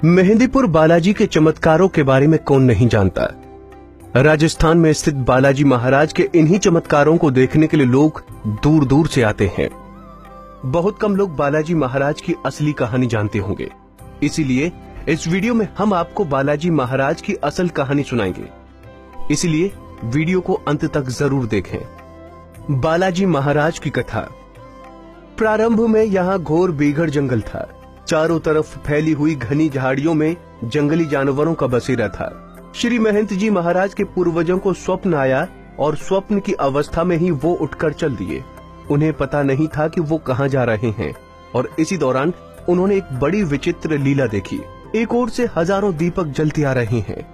मेहंदीपुर बालाजी के चमत्कारों के बारे में कौन नहीं जानता। राजस्थान में स्थित बालाजी महाराज के इन्हीं चमत्कारों को देखने के लिए लोग दूर दूर से आते हैं। बहुत कम लोग बालाजी महाराज की असली कहानी जानते होंगे, इसीलिए इस वीडियो में हम आपको बालाजी महाराज की असल कहानी सुनाएंगे। इसलिए वीडियो को अंत तक जरूर देखें। बालाजी महाराज की कथा। प्रारंभ में यहाँ घोर बेघर जंगल था। चारों तरफ फैली हुई घनी झाड़ियों में जंगली जानवरों का बसेरा था। श्री महंत जी महाराज के पूर्वजों को स्वप्न आया और स्वप्न की अवस्था में ही वो उठकर चल दिए। उन्हें पता नहीं था कि वो कहाँ जा रहे हैं और इसी दौरान उन्होंने एक बड़ी विचित्र लीला देखी। एक ओर से हजारों दीपक जलते आ रहे हैं,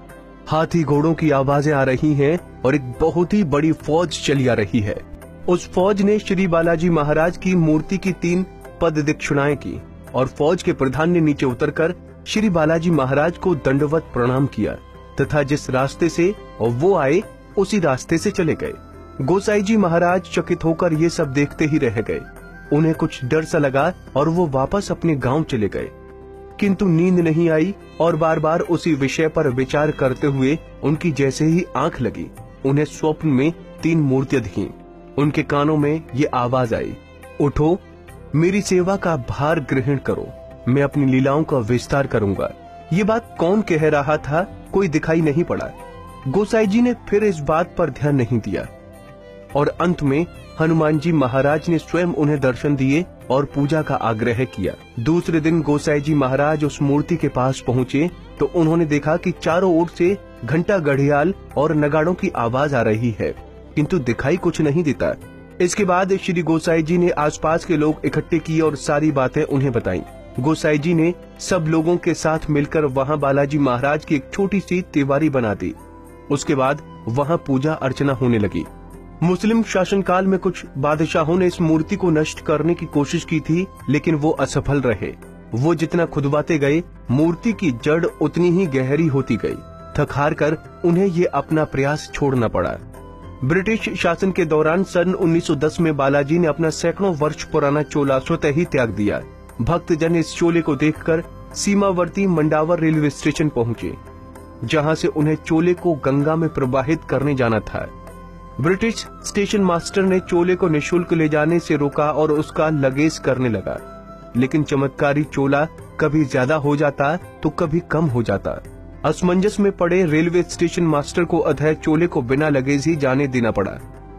हाथी घोड़ों की आवाजें आ रही हैं और एक बहुत ही बड़ी फौज चली आ रही है। उस फौज ने श्री बालाजी महाराज की मूर्ति की 3 पद दक्षिणाएं की और फौज के प्रधान ने नीचे उतरकर श्री बालाजी महाराज को दंडवत प्रणाम किया तथा जिस रास्ते से वो आए उसी रास्ते से चले गए। गोसाई जी महाराज चकित होकर ये सब देखते ही रह गए। उन्हें कुछ डर सा लगा और वो वापस अपने गांव चले गए, किंतु नींद नहीं आई और बार बार उसी विषय पर विचार करते हुए उनकी जैसे ही आंख लगी, उन्हें स्वप्न में 3 मूर्तियां दिखीं। उनके कानों में ये आवाज आई, उठो, मेरी सेवा का भार ग्रहण करो, मैं अपनी लीलाओं का विस्तार करूंगा। ये बात कौन कह रहा था, कोई दिखाई नहीं पड़ा। गोसाई जी ने फिर इस बात पर ध्यान नहीं दिया और अंत में हनुमान जी महाराज ने स्वयं उन्हें दर्शन दिए और पूजा का आग्रह किया। दूसरे दिन गोसाई जी महाराज उस मूर्ति के पास पहुँचे तो उन्होंने देखा कि चारों ओर से घंटा घड़ियाल और नगाड़ों की आवाज आ रही है, किंतु दिखाई कुछ नहीं देता। इसके बाद श्री गोसाई जी ने आसपास के लोग इकट्ठे किए और सारी बातें उन्हें बताईं। गोसाई जी ने सब लोगों के साथ मिलकर वहां बालाजी महाराज की एक छोटी सी तिवारी बना दी। उसके बाद वहां पूजा अर्चना होने लगी। मुस्लिम शासनकाल में कुछ बादशाहों ने इस मूर्ति को नष्ट करने की कोशिश की थी, लेकिन वो असफल रहे। वो जितना खुदवाते गए, मूर्ति की जड़ उतनी ही गहरी होती गई। थक हार कर उन्हें ये अपना प्रयास छोड़ना पड़ा। ब्रिटिश शासन के दौरान सन 1910 में बालाजी ने अपना सैकड़ों वर्ष पुराना चोला स्वतः ही त्याग दिया। भक्तजन इस चोले को देखकर सीमावर्ती मंडावर रेलवे स्टेशन पहुंचे, जहां से उन्हें चोले को गंगा में प्रवाहित करने जाना था। ब्रिटिश स्टेशन मास्टर ने चोले को निःशुल्क ले जाने से रोका और उसका लगेज करने लगा, लेकिन चमत्कारी चोला कभी ज्यादा हो जाता तो कभी कम हो जाता। असमंजस में पड़े रेलवे स्टेशन मास्टर को अधः चोले को बिना लगेज ही जाने देना पड़ा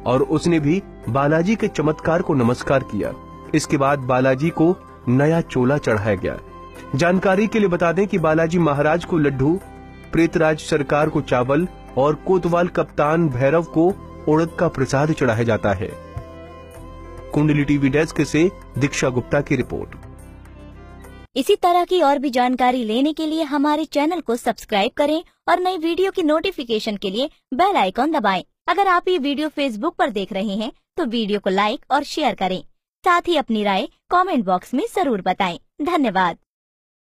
और उसने भी बालाजी के चमत्कार को नमस्कार किया। इसके बाद बालाजी को नया चोला चढ़ाया गया। जानकारी के लिए बता दें कि बालाजी महाराज को लड्डू, प्रेतराज सरकार को चावल और कोतवाल कप्तान भैरव को उड़द का प्रसाद चढ़ाया जाता है। कुंडली टीवी डेस्क से दीक्षा गुप्ता की रिपोर्ट। इसी तरह की और भी जानकारी लेने के लिए हमारे चैनल को सब्सक्राइब करें और नई वीडियो की नोटिफिकेशन के लिए बेल आइकॉन दबाएं। अगर आप ये वीडियो फेसबुक पर देख रहे हैं तो वीडियो को लाइक और शेयर करें। साथ ही अपनी राय कमेंट बॉक्स में जरूर बताएं। धन्यवाद।